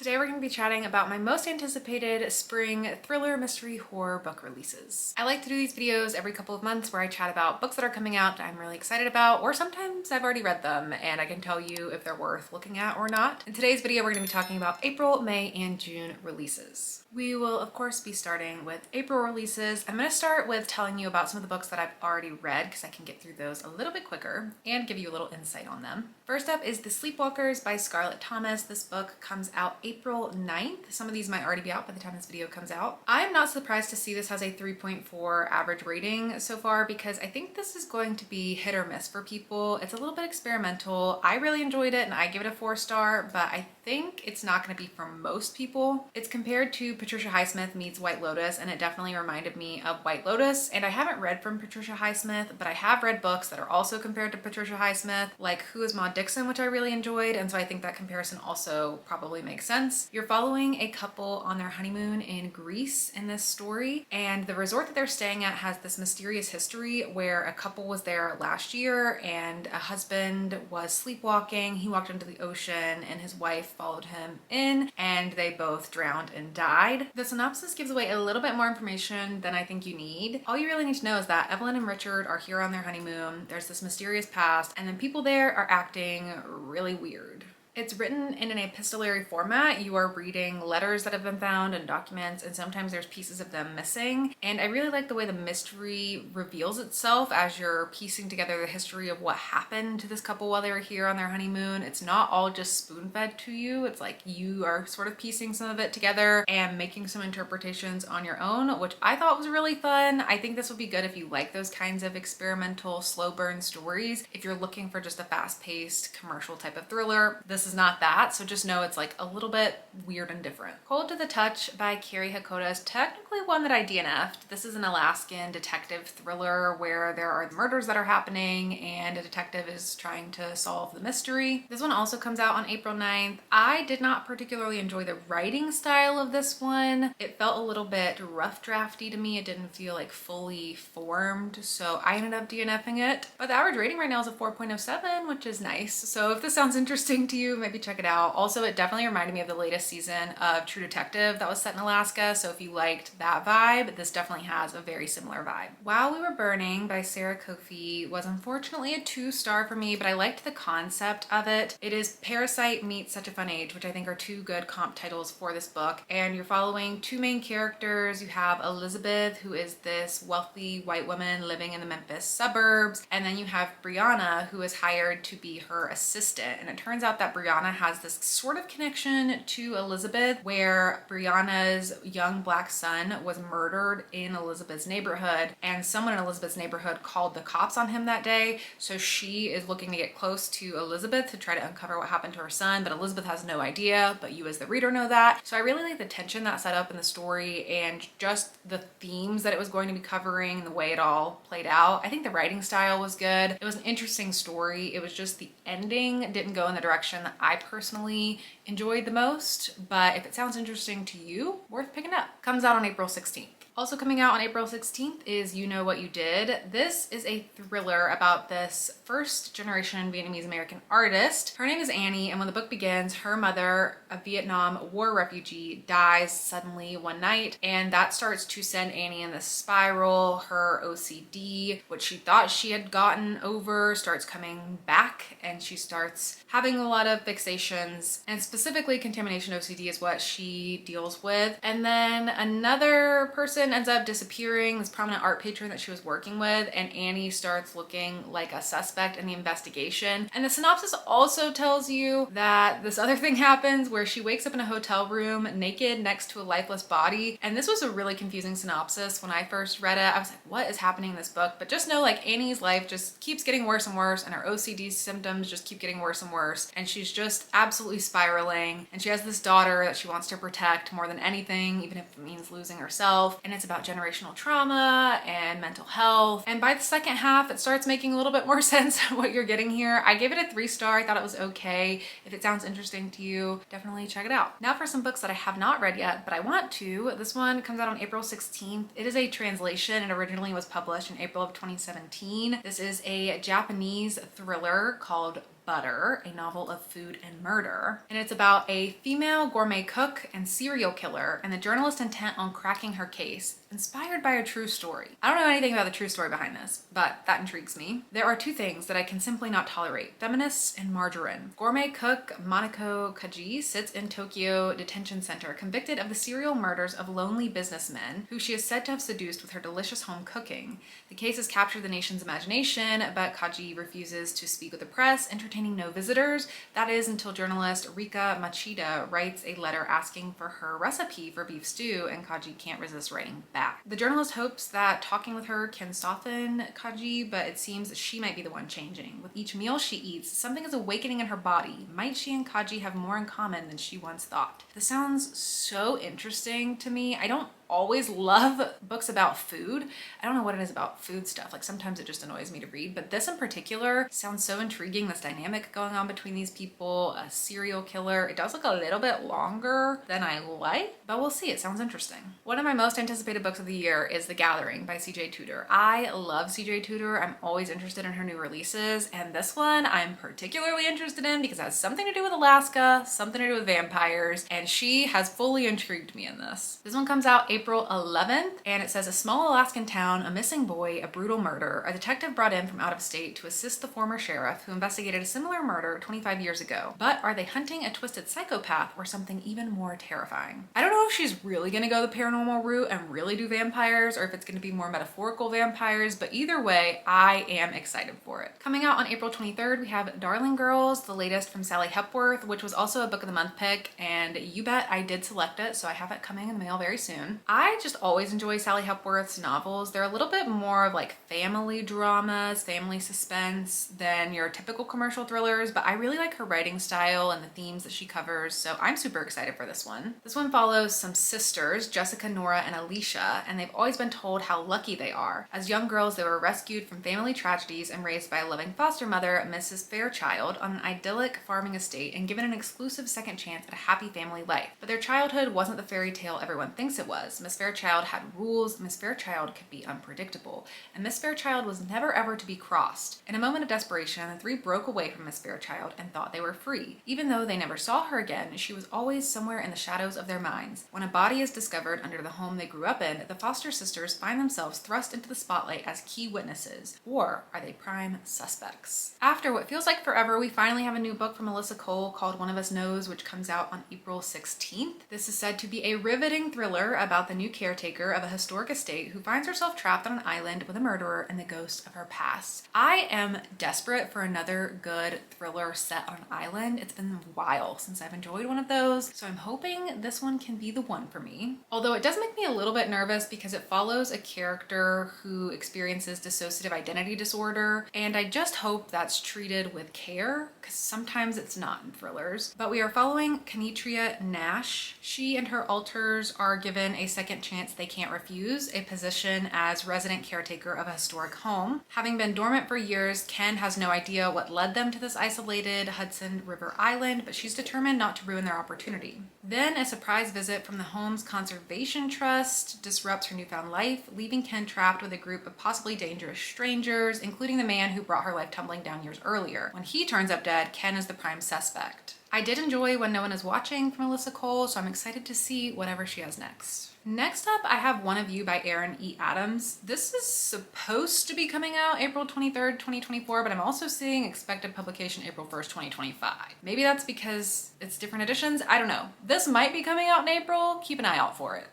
Today we're going to be chatting about my most anticipated spring thriller, mystery, horror book releases. I like to do these videos every couple of months where I chat about books that are coming out that I'm really excited about, or sometimes I've already read them and I can tell you if they're worth looking at or not. In today's video, we're going to be talking about April, May, and June releases. We will, of course, be starting with April releases. I'm going to start with telling you about some of the books that I've already read because I can get through those a little bit quicker and give you a little insight on them. First up is The Sleepwalkers by Scarlett Thomas. This book comes out April 9th. Some of these might already be out by the time this video comes out. I'm not surprised to see this has a 3.4 average rating so far because I think this is going to be hit or miss for people. It's a little bit experimental. I really enjoyed it and I give it a 4-star, but I think it's not going to be for most people. It's compared to Patricia Highsmith meets White Lotus, and it definitely reminded me of White Lotus. And I haven't read from Patricia Highsmith, but I have read books that are also compared to Patricia Highsmith, like Who is Maud Dixon, which I really enjoyed, and so I think that comparison also probably makes sense. You're following a couple on their honeymoon in Greece in this story, and the resort that they're staying at has this mysterious history where a couple was there last year and a husband was sleepwalking. He walked into the ocean and his wife followed him in and they both drowned and died. The synopsis gives away a little bit more information than I think you need. All you really need to know is that Evelyn and Richard are here on their honeymoon. There's this mysterious past, and then people there are acting really weird. It's written in an epistolary format. You are reading letters that have been found and documents, and sometimes there's pieces of them missing. And I really like the way the mystery reveals itself as you're piecing together the history of what happened to this couple while they were here on their honeymoon. It's not all just spoon-fed to you. It's like you are sort of piecing some of it together and making some interpretations on your own, which I thought was really fun. I think this would be good if you like those kinds of experimental, slow burn stories. If you're looking for just a fast-paced commercial type of thriller, this is not that, so just know it's like a little bit weird and different. Cold to the Touch by Carrie Hakoda is technically one that I DNF'd. This is an Alaskan detective thriller where there are murders that are happening and a detective is trying to solve the mystery. This one also comes out on April 9th. I did not particularly enjoy the writing style of this one. It felt a little bit rough drafty to me. It didn't feel like fully formed, so I ended up DNFing it. But the average rating right now is a 4.07, which is nice. So if this sounds interesting to you, maybe check it out. Also, it definitely reminded me of the latest season of True Detective that was set in Alaska, so if you liked that vibe, this definitely has a very similar vibe. While We Were Burning by Sarah Kofi was unfortunately a 2-star for me, but I liked the concept of it. It is Parasite meets Such a Fun Age, which I think are two good comp titles for this book, and you're following two main characters. You have Elizabeth, who is this wealthy white woman living in the Memphis suburbs, and then you have Brianna, who is hired to be her assistant, and it turns out that Brianna has this sort of connection to Elizabeth where Brianna's young black son was murdered in Elizabeth's neighborhood, and someone in Elizabeth's neighborhood called the cops on him that day. So she is looking to get close to Elizabeth to try to uncover what happened to her son, but Elizabeth has no idea, but you as the reader know that. So I really like the tension that set up in the story and just the themes that it was going to be covering and the way it all played out. I think the writing style was good. It was an interesting story. It was just the ending didn't go in the direction that I personally enjoyed the most, but if it sounds interesting to you, worth picking up. Comes out on April 16th. Also coming out on April 16th is You Know What You Did. This is a thriller about this first generation Vietnamese American artist. Her name is Annie, and when the book begins, her mother, a Vietnam War refugee, dies suddenly one night, and that starts to send Annie in this spiral. Her OCD, which she thought she had gotten over, starts coming back, and she starts having a lot of fixations, and specifically contamination OCD is what she deals with. And then another person ends up disappearing, this prominent art patron that she was working with, and Annie starts looking like a suspect in the investigation. And the synopsis also tells you that this other thing happens where she wakes up in a hotel room naked next to a lifeless body. And this was a really confusing synopsis. When I first read it, I was like, what is happening in this book? But just know, like, Annie's life just keeps getting worse and worse, and her OCD symptoms just keep getting worse and worse, and she's just absolutely spiraling. And she has this daughter that she wants to protect more than anything, even if it means losing herself. And it's about generational trauma and mental health. And by the second half, it starts making a little bit more sense what you're getting here. I gave it a 3-star. I thought it was okay. If it sounds interesting to you, definitely check it out. Now for some books that I have not read yet, but I want to. This one comes out on April 16th. It is a translation. It originally was published in April of 2017. This is a Japanese thriller called Butter, a novel of food and murder. And it's about a female gourmet cook and serial killer and the journalist intent on cracking her case, inspired by a true story. I don't know anything about the true story behind this, but that intrigues me. There are two things that I can simply not tolerate: feminists and margarine. Gourmet cook Manako Kaji sits in Tokyo Detention Center, convicted of the serial murders of lonely businessmen who she is said to have seduced with her delicious home cooking. The case has captured the nation's imagination, but Kaji refuses to speak with the press, entertaining no visitors. That is until journalist Rika Machida writes a letter asking for her recipe for beef stew, and Kaji can't resist writing back. The journalist hopes that talking with her can soften Kaji, but it seems that she might be the one changing. With each meal she eats, something is awakening in her body. Might she and Kaji have more in common than she once thought? This sounds so interesting to me. I don't always love books about food. I don't know what it is about food stuff. Like sometimes it just annoys me to read, but this in particular sounds so intriguing. This dynamic going on between these people, a serial killer. It does look a little bit longer than I like, but we'll see. It sounds interesting. One of my most anticipated books of the year is The Gathering by CJ Tudor. I love CJ Tudor. I'm always interested in her new releases, and this one I'm particularly interested in because it has something to do with Alaska, something to do with vampires, and she has fully intrigued me in this. This one comes out April 11th, and it says: a small Alaskan town, a missing boy, a brutal murder. A detective brought in from out of state to assist the former sheriff who investigated a similar murder 25 years ago. But are they hunting a twisted psychopath or something even more terrifying? I don't know if she's really gonna go the paranormal route and really do vampires, or if it's gonna be more metaphorical vampires, but either way, I am excited for it. Coming out on April 23rd, we have Darling Girls, the latest from Sally Hepworth, which was also a book of the month pick, and you bet I did select it, so I have it coming in the mail very soon. I just always enjoy Sally Hepworth's novels. They're a little bit more of like family dramas, family suspense than your typical commercial thrillers, but I really like her writing style and the themes that she covers, so I'm super excited for this one. This one follows some sisters, Jessica, Nora, and Alicia, and they've always been told how lucky they are. As young girls, they were rescued from family tragedies and raised by a loving foster mother, Mrs. Fairchild, on an idyllic farming estate and given an exclusive second chance at a happy family life. But their childhood wasn't the fairy tale everyone thinks it was. Miss Fairchild had rules, Miss Fairchild could be unpredictable, and Miss Fairchild was never ever to be crossed. In a moment of desperation, the three broke away from Miss Fairchild and thought they were free. Even though they never saw her again, she was always somewhere in the shadows of their minds. When a body is discovered under the home they grew up in, the foster sisters find themselves thrust into the spotlight as key witnesses. Or are they prime suspects? After what feels like forever, we finally have a new book from Melissa Cole called One of Us Knows, which comes out on April 16th. This is said to be a riveting thriller about the new caretaker of a historic estate who finds herself trapped on an island with a murderer and the ghost of her past. I am desperate for another good thriller set on an island. It's been a while since I've enjoyed one of those, so I'm hoping this one can be the one for me. Although it does make me a little bit nervous because it follows a character who experiences dissociative identity disorder, and I just hope that's treated with care, because sometimes it's not in thrillers. But we are following Kenitria Nash. She and her alters are given a second chance they can't refuse, a position as resident caretaker of a historic home. Having been dormant for years, Ken has no idea what led them to this isolated Hudson River island, but she's determined not to ruin their opportunity. Then a surprise visit from the home's conservation trust disrupts her newfound life, leaving Ken trapped with a group of possibly dangerous strangers, including the man who brought her life tumbling down years earlier. When he turns up dead, Ken is the prime suspect. I did enjoy When No One Is Watching from Melissa Cole, so I'm excited to see whatever she has next. Next up, I have One of You by Erin E. Adams. This is supposed to be coming out April 23rd, 2024, but I'm also seeing expected publication April 1st, 2025. Maybe that's because it's different editions. I don't know. This might be coming out in April. Keep an eye out for it.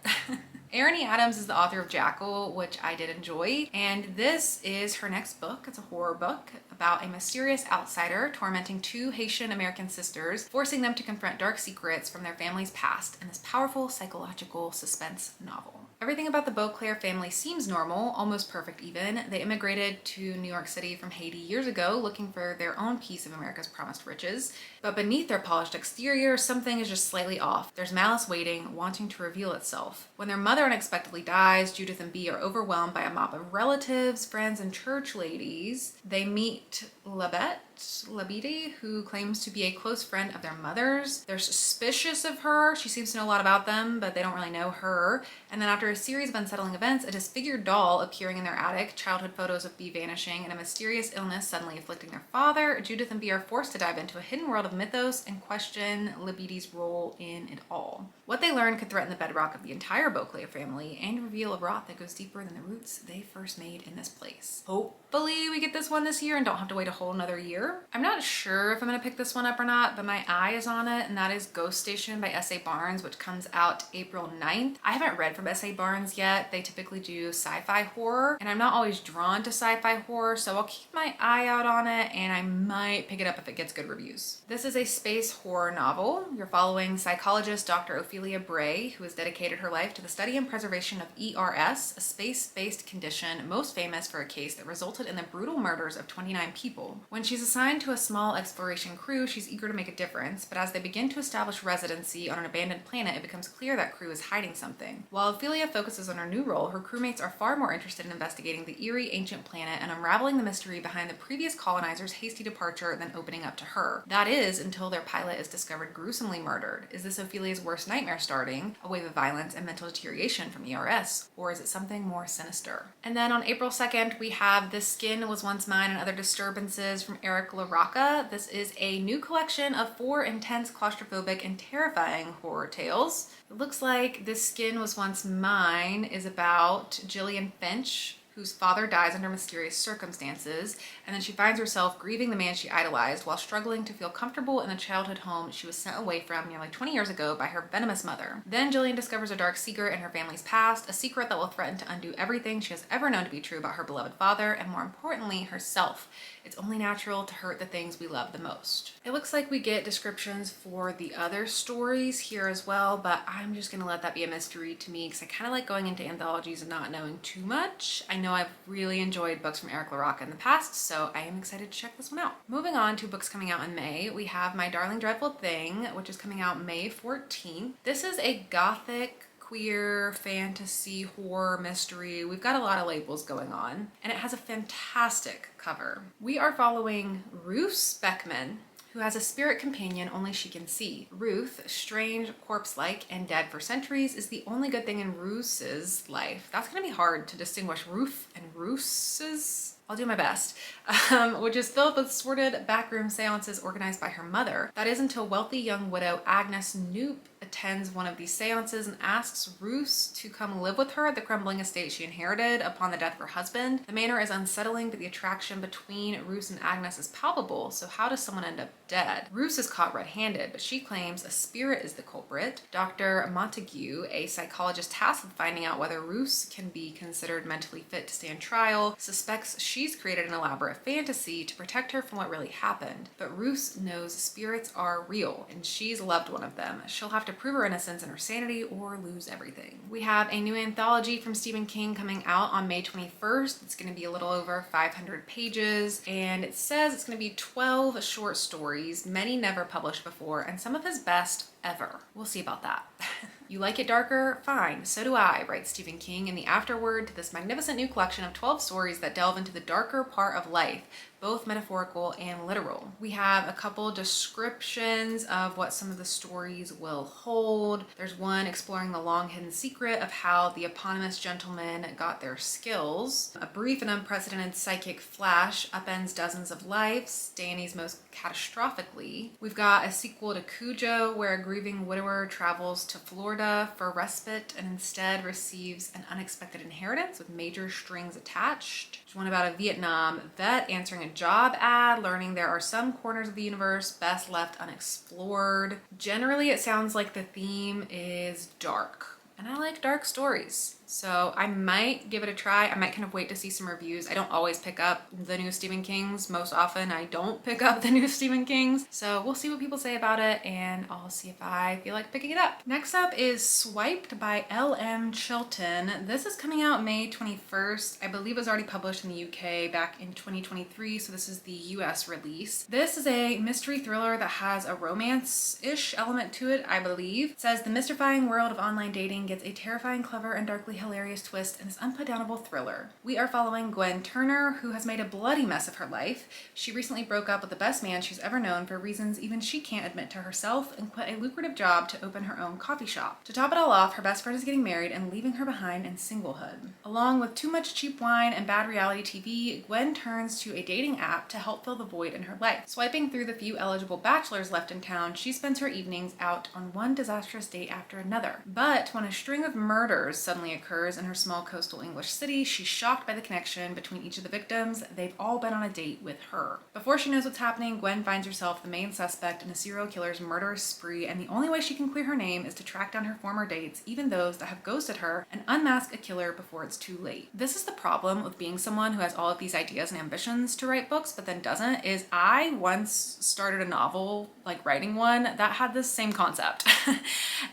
Erin E. Adams is the author of Jackal, which I did enjoy, and this is her next book. It's a horror book about a mysterious outsider tormenting two Haitian American sisters, forcing them to confront dark secrets from their family's past in this powerful psychological suspense novel. Everything about the Beauclair family seems normal, almost perfect even. They immigrated to New York City from Haiti years ago, looking for their own piece of America's promised riches. But beneath their polished exterior, something is just slightly off. There's malice waiting, wanting to reveal itself. When their mother unexpectedly dies, Judith and Bee are overwhelmed by a mob of relatives, friends, and church ladies. They meet Labide, who claims to be a close friend of their mother's. They're suspicious of her. She seems to know a lot about them, but they don't really know her. And then after a series of unsettling events, a disfigured doll appearing in their attic, childhood photos of B vanishing, and a mysterious illness suddenly afflicting their father, Judith and B are forced to dive into a hidden world of mythos and question Libidi's role in it all. What they learn could threaten the bedrock of the entire Beauclerc family and reveal a rot that goes deeper than the roots they first made in this place. Hopefully we get this one this year and don't have to wait a whole another year. I'm not sure if I'm gonna pick this one up or not, but my eye is on it, and that is Ghost Station by S.A. Barnes, which comes out April 9th. I haven't read from S.A. Barnes yet. They typically do sci-fi horror, and I'm not always drawn to sci-fi horror, so I'll keep my eye out on it, and I might pick it up if it gets good reviews. This is a space horror novel. You're following psychologist Dr. Ophelia Bray, who has dedicated her life to the study and preservation of ERS, a space-based condition most famous for a case that resulted in the brutal murders of 29 people. When she's assigned to a small exploration crew, she's eager to make a difference, but as they begin to establish residency on an abandoned planet, it becomes clear that crew is hiding something. While Ophelia focuses on her new role, her crewmates are far more interested in investigating the eerie ancient planet and unraveling the mystery behind the previous colonizers' hasty departure than opening up to her. That is, until their pilot is discovered gruesomely murdered. Is this Ophelia's worst nightmare starting, a wave of violence and mental deterioration from ERS, or is it something more sinister? And then on April 2nd, we have This Skin Was Once Mine and Other Disturbances from Eric LaRocca. This is a new collection of 4 intense, claustrophobic, and terrifying horror tales. It looks like This Skin Was Once Mine is about Gillian Finch, whose father dies under mysterious circumstances, and then she finds herself grieving the man she idolized while struggling to feel comfortable in the childhood home she was sent away from nearly 20 years ago by her venomous mother. Then Gillian discovers a dark secret in her family's past, a secret that will threaten to undo everything she has ever known to be true about her beloved father, and more importantly, herself. It's only natural to hurt the things we love the most. It looks like we get descriptions for the other stories here as well, but I'm just gonna let that be a mystery to me because I kind of like going into anthologies and not knowing too much. I know I've really enjoyed books from Eric LaRocca in the past, so I am excited to check this one out. Moving on to books coming out in May, we have My Darling Dreadful Thing, which is coming out May 14th. This is a gothic queer fantasy horror mystery. We've got a lot of labels going on, and it has a fantastic cover. We are following Ruth Beckman, who has a spirit companion only she can see. Ruth, strange, corpse-like, and dead for centuries, is the only good thing in Ruth's life. That's gonna be hard to distinguish Ruth and Ruth's. I'll do my best. Which is filled with sordid backroom seances organized by her mother. That is until wealthy young widow Agnes Knoop attends one of these seances and asks Ruth to come live with her at the crumbling estate she inherited upon the death of her husband. The manor is unsettling, but the attraction between Ruth and Agnes is palpable, so how does someone end up dead? Ruth is caught red-handed, but she claims a spirit is the culprit. Dr. Montague, a psychologist tasked with finding out whether Ruth can be considered mentally fit to stand trial, suspects she's created an elaborate fantasy to protect her from what really happened. But Ruth knows spirits are real, and she's loved one of them. She'll have to prove her innocence and her sanity or lose everything. We have a new anthology from Stephen King coming out on May 21st. It's going to be a little over 500 pages, and it says it's going to be 12 short stories, many never published before, and some of his best ever. We'll see about that. You like it darker? Fine, so do I, writes Stephen King in the afterword to this magnificent new collection of 12 stories that delve into the darker part of life, both metaphorical and literal. We have a couple descriptions of what some of the stories will hold. There's one exploring the long hidden secret of how the eponymous gentlemen got their skills. A brief and unprecedented psychic flash upends dozens of lives, Danny's most catastrophically. We've got a sequel to Cujo, where a grieving widower travels to Florida for respite and instead receives an unexpected inheritance with major strings attached. There's one about a Vietnam vet answering a job ad, learning there are some corners of the universe best left unexplored. Generally, it sounds like the theme is dark, and I like dark stories. So I might give it a try. I might kind of wait to see some reviews. I don't always pick up the new Stephen Kings. Most often I don't pick up the new Stephen Kings. So we'll see what people say about it, and I'll see if I feel like picking it up. Next up is Swiped by L.M. Chilton. This is coming out May 21st. I believe it was already published in the UK back in 2023, so this is the US release. This is a mystery thriller that has a romance-ish element to it, I believe. It says the mystifying world of online dating gets a terrifying, clever, and darkly hilarious twist in this unputdownable thriller. We are following Gwen Turner, who has made a bloody mess of her life. She recently broke up with the best man she's ever known for reasons even she can't admit to herself, and quit a lucrative job to open her own coffee shop. To top it all off, her best friend is getting married and leaving her behind in singlehood. Along with too much cheap wine and bad reality TV, Gwen turns to a dating app to help fill the void in her life. Swiping through the few eligible bachelors left in town, she spends her evenings out on one disastrous date after another. But when a string of murders suddenly occurs in her small coastal English city, she's shocked by the connection between each of the victims. They've all been on a date with her. Before she knows what's happening, Gwen finds herself the main suspect in a serial killer's murderous spree, and the only way she can clear her name is to track down her former dates, even those that have ghosted her, and unmask a killer before it's too late. This is the problem with being someone who has all of these ideas and ambitions to write books but then doesn't, is I once started a novel, like writing one, that had this same concept.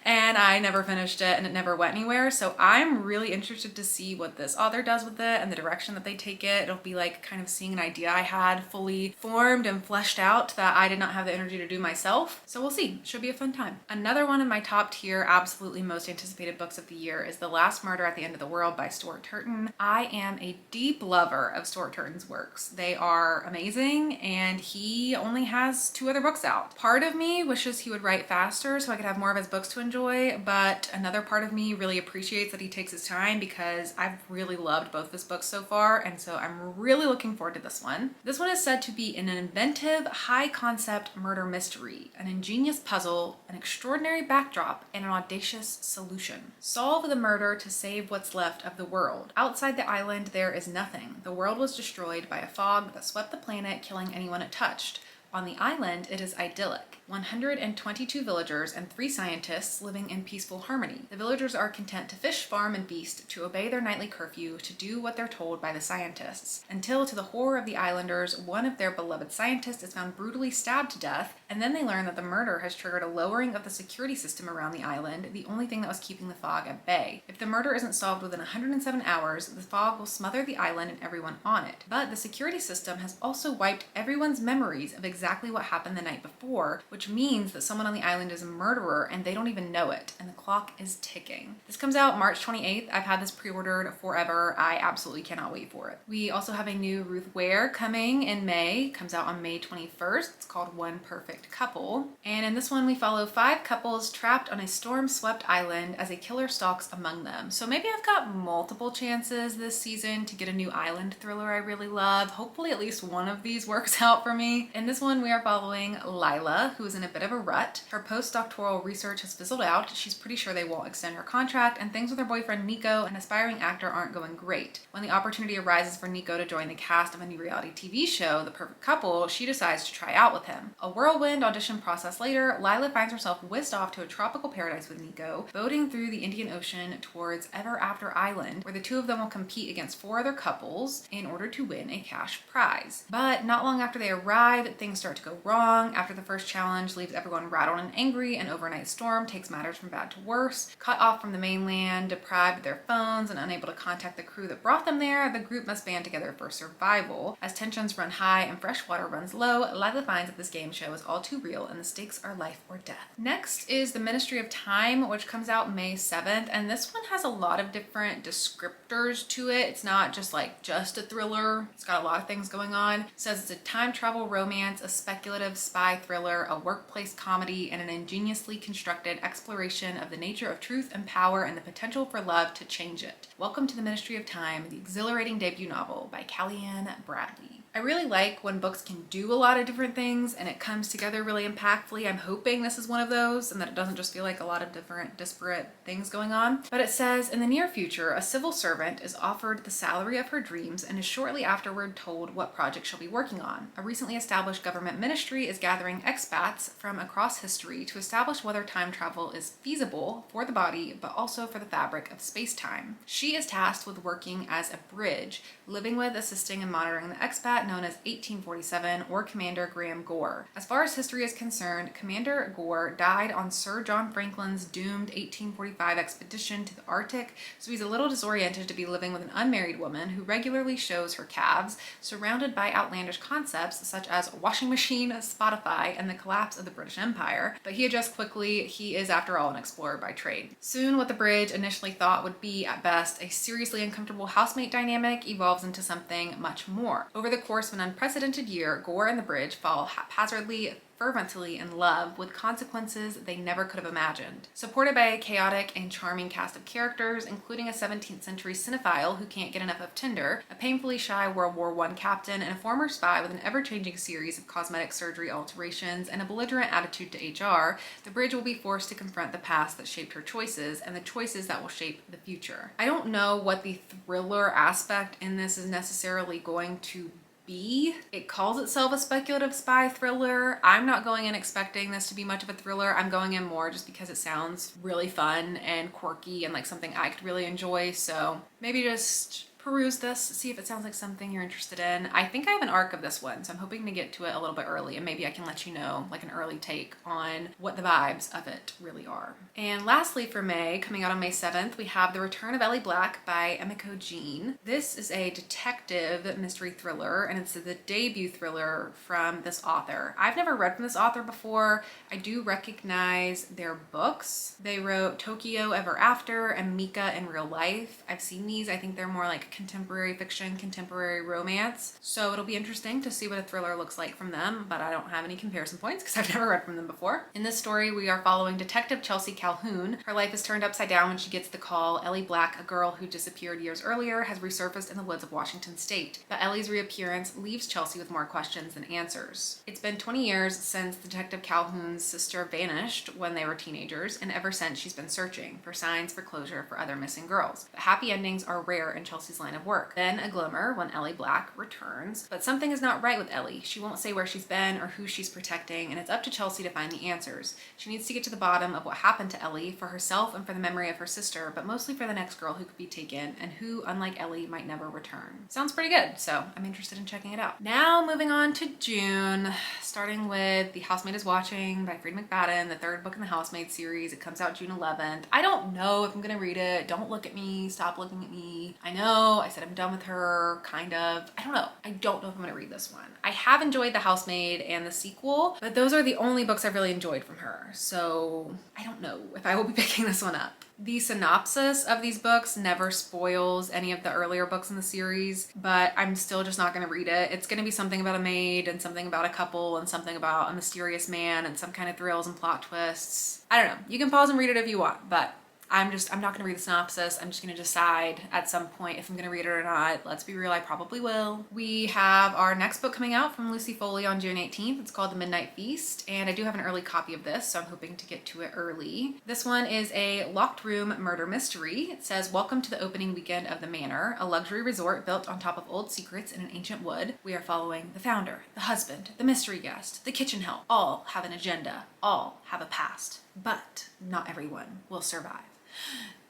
And I never finished it and it never went anywhere. So I'm really interested to see what this author does with it and the direction that they take it. It'll be like kind of seeing an idea I had fully formed and fleshed out that I did not have the energy to do myself. So we'll see. Should be a fun time. Another one of my top tier, absolutely most anticipated books of the year is The Last Murder at the End of the World by Stuart Turton. I am a deep lover of Stuart Turton's works. They are amazing, and he only has 2 other books out. Part of me wishes he would write faster so I could have more of his books to enjoy, but another part of me really appreciates that he takes his time because I've really loved both of his books so far, and so I'm really looking forward to this one. This one is said to be an inventive, high-concept murder mystery, an ingenious puzzle, an extraordinary backdrop, and an audacious solution. Solve the murder to save what's left of the world. Outside the island, there is nothing. The world was destroyed by a fog that swept the planet, killing anyone it touched. On the island, it is idyllic. 122 villagers and 3 scientists living in peaceful harmony. The villagers are content to fish, farm, and feast, to obey their nightly curfew, to do what they're told by the scientists. Until, to the horror of the islanders, one of their beloved scientists is found brutally stabbed to death, and then they learn that the murder has triggered a lowering of the security system around the island, the only thing that was keeping the fog at bay. If the murder isn't solved within 107 hours, the fog will smother the island and everyone on it. But the security system has also wiped everyone's memories of exactly what happened the night before, which means that someone on the island is a murderer and they don't even know it, and the clock is ticking. This comes out March 28th. I've had this pre-ordered forever. I absolutely cannot wait for it. We also have a new Ruth Ware coming in May. Comes out on May 21st. It's called One Perfect Couple. And in this one, we follow 5 couples trapped on a storm-swept island as a killer stalks among them. So maybe I've got multiple chances this season to get a new island thriller I really love. Hopefully at least one of these works out for me. In this one, we are following Lila, who is in a bit of a rut. Her postdoctoral research has fizzled out. She's pretty sure they won't extend her contract, and things with her boyfriend Nico, an aspiring actor, aren't going great. When the opportunity arises for Nico to join the cast of a new reality TV show, The Perfect Couple, she decides to try out with him. A whirlwind audition process later, Lila finds herself whisked off to a tropical paradise with Nico, boating through the Indian Ocean towards Ever After Island, where the 2 of them will compete against 4 other couples in order to win a cash prize. But not long after they arrive, things start to go wrong. After the first challenge leaves everyone rattled and angry, an overnight storm takes matters from bad to worse. Cut off from the mainland, deprived of their phones, and unable to contact the crew that brought them there, the group must band together for survival. As tensions run high and fresh water runs low, Lila finds that this game show is all too real and the stakes are life or death. Next is The Ministry of Time, which comes out May 7th, and this one has a lot of different descriptors to it. It's not just a thriller. It's got a lot of things going on. It says it's a time travel romance, a speculative spy thriller, a workplace comedy, and an ingeniously constructed exploration of the nature of truth and power and the potential for love to change it. Welcome to The Ministry of Time, the exhilarating debut novel by Kellyanne Bradley. I really like when books can do a lot of different things and it comes together really impactfully. I'm hoping this is one of those and that it doesn't just feel like a lot of different disparate things going on. But it says, in the near future, a civil servant is offered the salary of her dreams and is shortly afterward told what project she'll be working on. A recently established government ministry is gathering expats from across history to establish whether time travel is feasible for the body, but also for the fabric of space-time. She is tasked with working as a bridge, living with, assisting, and monitoring the expat known as 1847 or Commander Graham Gore. As far as history is concerned, Commander Gore died on Sir John Franklin's doomed 1845 expedition to the Arctic, so he's a little disoriented to be living with an unmarried woman who regularly shows her calves, surrounded by outlandish concepts such as a washing machine, Spotify, and the collapse of the British Empire. But he adjusts quickly. He is, after all, an explorer by trade. Soon, what the Bridge initially thought would be, at best, a seriously uncomfortable housemate dynamic evolves into something much more. Over the course of an unprecedented year, Gore and the Bridge fall haphazardly, fervently in love with consequences they never could have imagined. Supported by a chaotic and charming cast of characters, including a 17th century cinephile who can't get enough of Tinder, a painfully shy World War I captain, and a former spy with an ever-changing series of cosmetic surgery alterations and a belligerent attitude to HR, the Bridge will be forced to confront the past that shaped her choices and the choices that will shape the future. I don't know what the thriller aspect in this is necessarily going to be. It calls itself a speculative spy thriller. I'm not going in expecting this to be much of a thriller. I'm going in more just because it sounds really fun and quirky and like something I could really enjoy. So maybe just peruse this, see if it sounds like something you're interested in. I think I have an arc of this one, so I'm hoping to get to it a little bit early, and maybe I can let you know like an early take on what the vibes of it really are. And lastly for May, coming out on May 7th, we have The Return of Ellie Black by Emiko Jean. This is a detective mystery thriller, and it's the debut thriller from this author. I've never read from this author before. I do recognize their books. They wrote Tokyo Ever After and Mika in Real Life. I've seen these. I think they're more like contemporary fiction, contemporary romance. So it'll be interesting to see what a thriller looks like from them, but I don't have any comparison points because I've never read from them before. In this story, we are following Detective Chelsea Calhoun. Her life is turned upside down when she gets the call Ellie Black, a girl who disappeared years earlier, has resurfaced in the woods of Washington State. But Ellie's reappearance leaves Chelsea with more questions than answers. It's been 20 years since Detective Calhoun's sister vanished when they were teenagers, and ever since she's been searching for signs for closure for other missing girls. But happy endings are rare in Chelsea's line of work. Then a glimmer when Ellie Black returns, but something is not right with Ellie. She won't say where she's been or who she's protecting, and it's up to Chelsea to find the answers. She needs to get to the bottom of what happened to Ellie for herself and for the memory of her sister, but mostly for the next girl who could be taken and who, unlike Ellie, might never return. Sounds pretty good, so I'm interested in checking it out. Now moving on to June, starting with The Housemaid is Watching by Freida McFadden, the third book in the Housemaid series. It comes out June 11th. I don't know if I'm gonna read it. Don't look at me. Stop looking at me. I know I said I'm done with her, kind of. I don't know. I don't know if I'm gonna read this one. I have enjoyed The Housemaid and the sequel, but those are the only books I've really enjoyed from her. So I don't know if I will be picking this one up. The synopsis of these books never spoils any of the earlier books in the series, but I'm still just not gonna read it. It's gonna be something about a maid and something about a couple and something about a mysterious man and some kind of thrills and plot twists. I don't know. You can pause and read it if you want, but I'm not gonna read the synopsis. I'm just gonna decide at some point if I'm gonna read it or not. Let's be real, I probably will. We have our next book coming out from Lucy Foley on June 18th. It's called The Midnight Feast, and I do have an early copy of this, so I'm hoping to get to it early. This one is a locked room murder mystery. It says, welcome to the opening weekend of the Manor, a luxury resort built on top of old secrets in an ancient wood. We are following the founder, the husband, the mystery guest, the kitchen help. All have an agenda, all have a past, but not everyone will survive.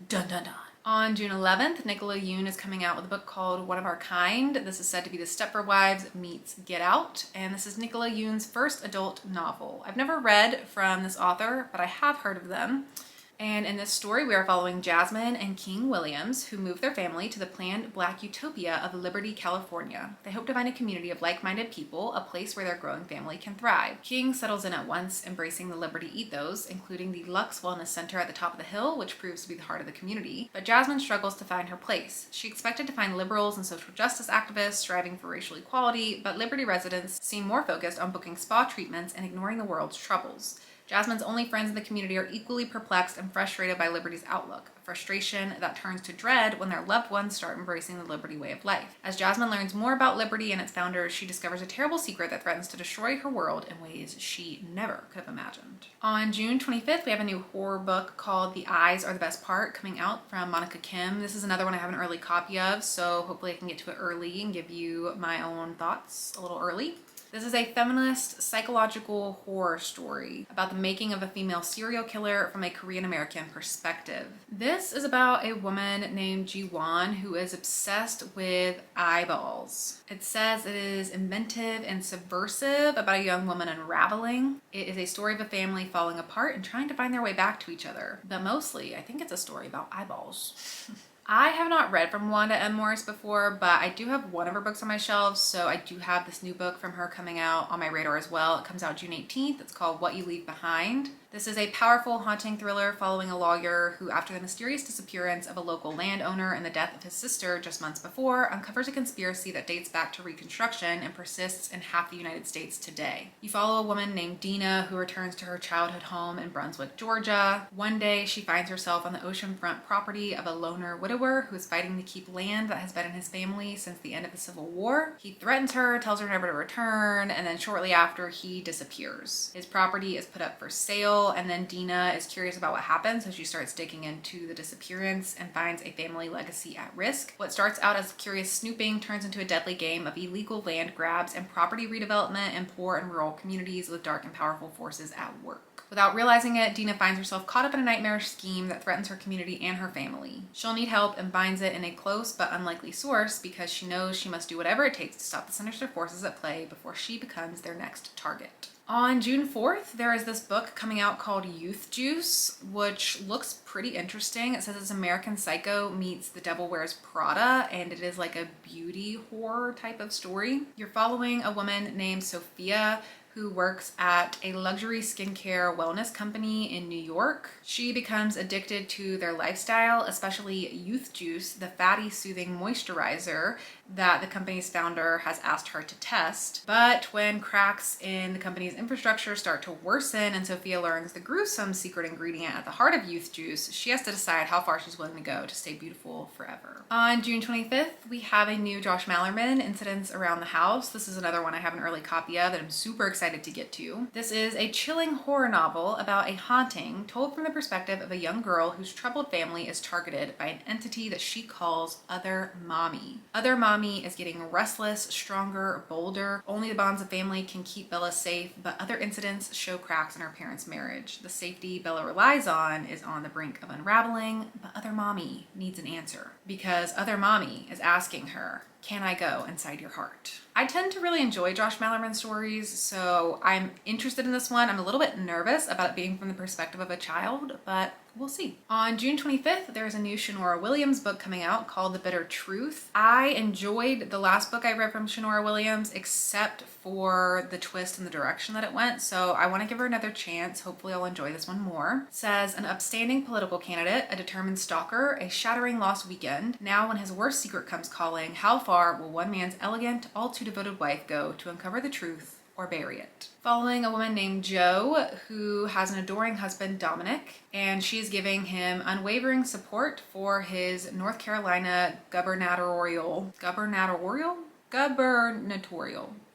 Dun dun dun. On June 11th, Nicola Yoon is coming out with a book called One of Our Kind. This is said to be the Stepford Wives meets Get Out, and this is Nicola Yoon's first adult novel. I've never read from this author, but I have heard of them. And in this story, we are following Jasmine and King Williams, who move their family to the planned Black utopia of Liberty, California. They hope to find a community of like-minded people, a place where their growing family can thrive. King settles in at once, embracing the Liberty ethos, including the Lux Wellness Center at the top of the hill, which proves to be the heart of the community. But Jasmine struggles to find her place. She expected to find liberals and social justice activists striving for racial equality, but Liberty residents seem more focused on booking spa treatments and ignoring the world's troubles. Jasmine's only friends in the community are equally perplexed and frustrated by Liberty's outlook, a frustration that turns to dread when their loved ones start embracing the Liberty way of life. As Jasmine learns more about Liberty and its founders, she discovers a terrible secret that threatens to destroy her world in ways she never could have imagined. On June 25th, we have a new horror book called The Eyes Are the Best Part coming out from Monica Kim. This is another one I have an early copy of, so hopefully I can get to it early and give you my own thoughts a little early. This is a feminist psychological horror story about the making of a female serial killer from a Korean American perspective. This is about a woman named Ji-won who is obsessed with eyeballs. It says it is inventive and subversive about a young woman unraveling. It is a story of a family falling apart and trying to find their way back to each other. But mostly, I think it's a story about eyeballs. I have not read from Wanda M. Morris before, but I do have one of her books on my shelves, so I do have this new book from her coming out on my radar as well. It comes out June 18th. It's called What You Leave Behind. This is a powerful, haunting thriller following a lawyer who, after the mysterious disappearance of a local landowner and the death of his sister just months before, uncovers a conspiracy that dates back to Reconstruction and persists in half the United States today. You follow a woman named Dina who returns to her childhood home in Brunswick, Georgia. One day, she finds herself on the oceanfront property of a loner widower who is fighting to keep land that has been in his family since the end of the Civil War. He threatens her, tells her never to return, and then shortly after, he disappears. His property is put up for sale, and then Dina is curious about what happened, so she starts digging into the disappearance and finds a family legacy at risk. What starts out as curious snooping turns into a deadly game of illegal land grabs and property redevelopment in poor and rural communities with dark and powerful forces at work. Without realizing it, Dina finds herself caught up in a nightmarish scheme that threatens her community and her family. She'll need help and finds it in a close but unlikely source because she knows she must do whatever it takes to stop the sinister forces at play before she becomes their next target. On June 4th, there is this book coming out called Youth Juice, which looks pretty interesting. It says it's American Psycho meets The Devil Wears Prada, and it is like a beauty horror type of story. You're following a woman named Sophia who works at a luxury skincare wellness company in New York. She becomes addicted to their lifestyle, especially Youth Juice, the fatty soothing moisturizer that the company's founder has asked her to test. But when cracks in the company's infrastructure start to worsen and Sophia learns the gruesome secret ingredient at the heart of Youth Juice, she has to decide how far she's willing to go to stay beautiful forever. On June 25th, we have a new Josh Malerman, Incidents Around the House. This is another one I have an early copy of that I'm super excited to get to. This is a chilling horror novel about a haunting told from the perspective of a young girl whose troubled family is targeted by an entity that she calls Other Mommy. Other Mommy is getting restless, stronger, bolder. Only the bonds of family can keep Bella safe, but other incidents show cracks in her parents' marriage. The safety Bella relies on is on the brink of unraveling, but Other Mommy needs an answer because Other Mommy is asking her, can I go inside your heart? I tend to really enjoy Josh Malerman stories, so I'm interested in this one. I'm a little bit nervous about it being from the perspective of a child, but we'll see. On June 25th, there's a new Shanora Williams book coming out called The Bitter Truth. I enjoyed the last book I read from Shanora Williams, except for the twist and the direction that it went, so I want to give her another chance. Hopefully I'll enjoy this one more. It says, an upstanding political candidate, a determined stalker, a shattering lost weekend. Now when his worst secret comes calling, how far will one man's elegant, all too devoted wife go to uncover the truth or bury it? Following a woman named Jo who has an adoring husband, Dominic, and she's giving him unwavering support for his North Carolina gubernatorial.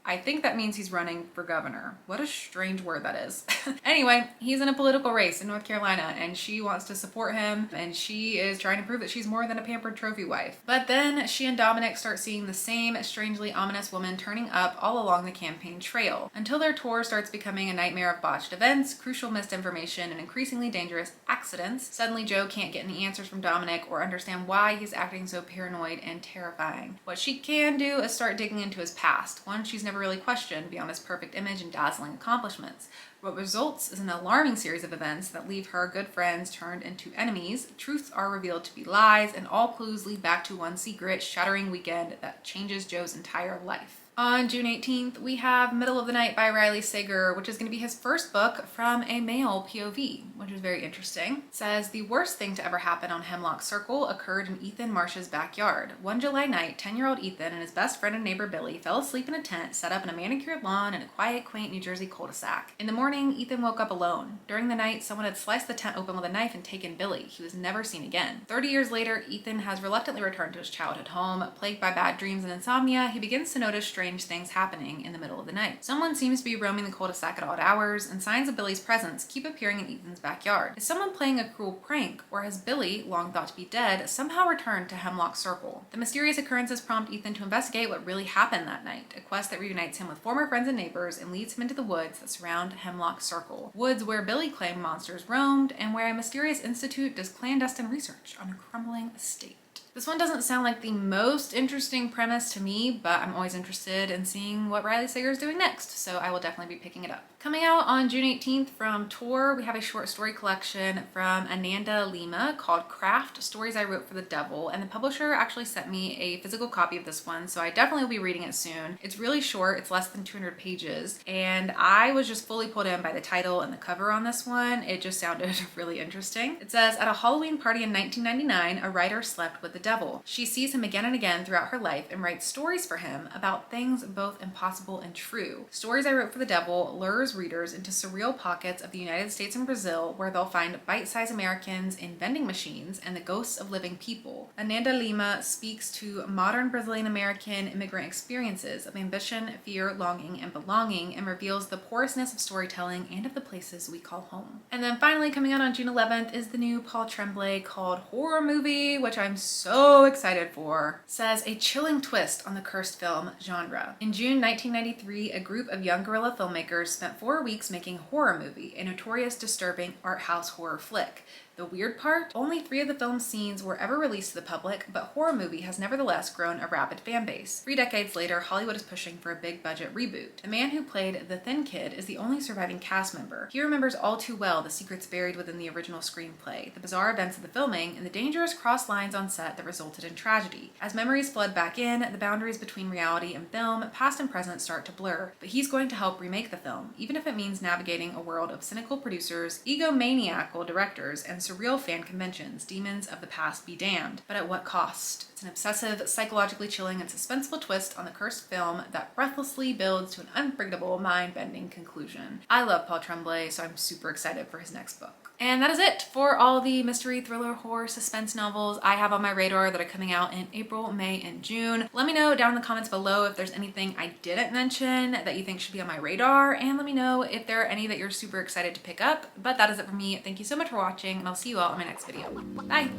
I think that means he's running for governor. What a strange word that is. Anyway, he's in a political race in North Carolina and she wants to support him and she is trying to prove that she's more than a pampered trophy wife. But then she and Dominic start seeing the same strangely ominous woman turning up all along the campaign trail until their tour starts becoming a nightmare of botched events, crucial missed information, and increasingly dangerous accidents. Suddenly Jo can't get any answers from Dominic or understand why he's acting so paranoid and terrifying. What she can do is start digging into his past, one she's never really questioned beyond his perfect image and dazzling accomplishments. What results is an alarming series of events that leave her good friends turned into enemies, truths are revealed to be lies, and all clues lead back to one secret, shattering weekend that changes Jo's entire life. On June 18th, we have Middle of the Night by Riley Sager, which is going to be his first book from a male POV, which is very interesting. It says, the worst thing to ever happen on Hemlock Circle occurred in Ethan Marsh's backyard. One July night, 10-year-old Ethan and his best friend and neighbor Billy fell asleep in a tent set up in a manicured lawn in a quiet, quaint New Jersey cul-de-sac. In the morning, Ethan woke up alone. During the night, someone had sliced the tent open with a knife and taken Billy. He was never seen again. 30 years later, Ethan has reluctantly returned to his childhood home. Plagued by bad dreams and insomnia, he begins to notice strange strange things happening in the middle of the night. Someone seems to be roaming the cul-de-sac at odd hours, and signs of Billy's presence keep appearing in Ethan's backyard. Is someone playing a cruel prank, or has Billy, long thought to be dead, somehow returned to Hemlock Circle? The mysterious occurrences prompt Ethan to investigate what really happened that night, a quest that reunites him with former friends and neighbors and leads him into the woods that surround Hemlock Circle. Woods where Billy claimed monsters roamed, and where a mysterious institute does clandestine research on a crumbling estate. This one doesn't sound like the most interesting premise to me, but I'm always interested in seeing what Riley Sager is doing next, so I will definitely be picking it up. Coming out on June 18th from Tor, we have a short story collection from Ananda Lima called Craft: Stories I Wrote for the Devil, and the publisher actually sent me a physical copy of this one, so I definitely will be reading it soon. It's really short, it's less than 200 pages, and I was just fully pulled in by the title and the cover on this one. It just sounded really interesting. It says, at a Halloween party in 1999, a writer slept with the devil. She sees him again and again throughout her life and writes stories for him about things both impossible and true. Stories I Wrote for the Devil lures readers into surreal pockets of the United States and Brazil, where they'll find bite-sized Americans in vending machines and the ghosts of living people. Ananda Lima speaks to modern Brazilian American immigrant experiences of ambition, fear, longing, and belonging, and reveals the porousness of storytelling and of the places we call home. And then finally, coming out on June 11th is the new Paul Tremblay called Horror Movie, which I'm so excited for. It says, a chilling twist on the cursed film genre. In June 1993, a group of young guerrilla filmmakers spent 4 weeks making Horror Movie, a notorious, disturbing art house horror flick. The weird part? Only 3 of the film's scenes were ever released to the public, but Horror Movie has nevertheless grown a rabid fan base. 3 decades later, Hollywood is pushing for a big-budget reboot. The man who played the Thin Kid is the only surviving cast member. He remembers all too well the secrets buried within the original screenplay, the bizarre events of the filming, and the dangerous cross lines on set that resulted in tragedy. As memories flood back in, the boundaries between reality and film, past and present, start to blur, but he's going to help remake the film, even if it means navigating a world of cynical producers, egomaniacal directors, and surreal fan conventions. Demons of the past be damned. But at what cost? It's an obsessive, psychologically chilling, and suspenseful twist on the cursed film that breathlessly builds to an unforgettable, mind-bending conclusion. I love Paul Tremblay, so I'm super excited for his next book. And that is it for all the mystery, thriller, horror, suspense novels I have on my radar that are coming out in April, May, and June. Let me know down in the comments below if there's anything I didn't mention that you think should be on my radar, and let me know if there are any that you're super excited to pick up. But that is it for me. Thank you so much for watching, and I'll see you all in my next video. Bye!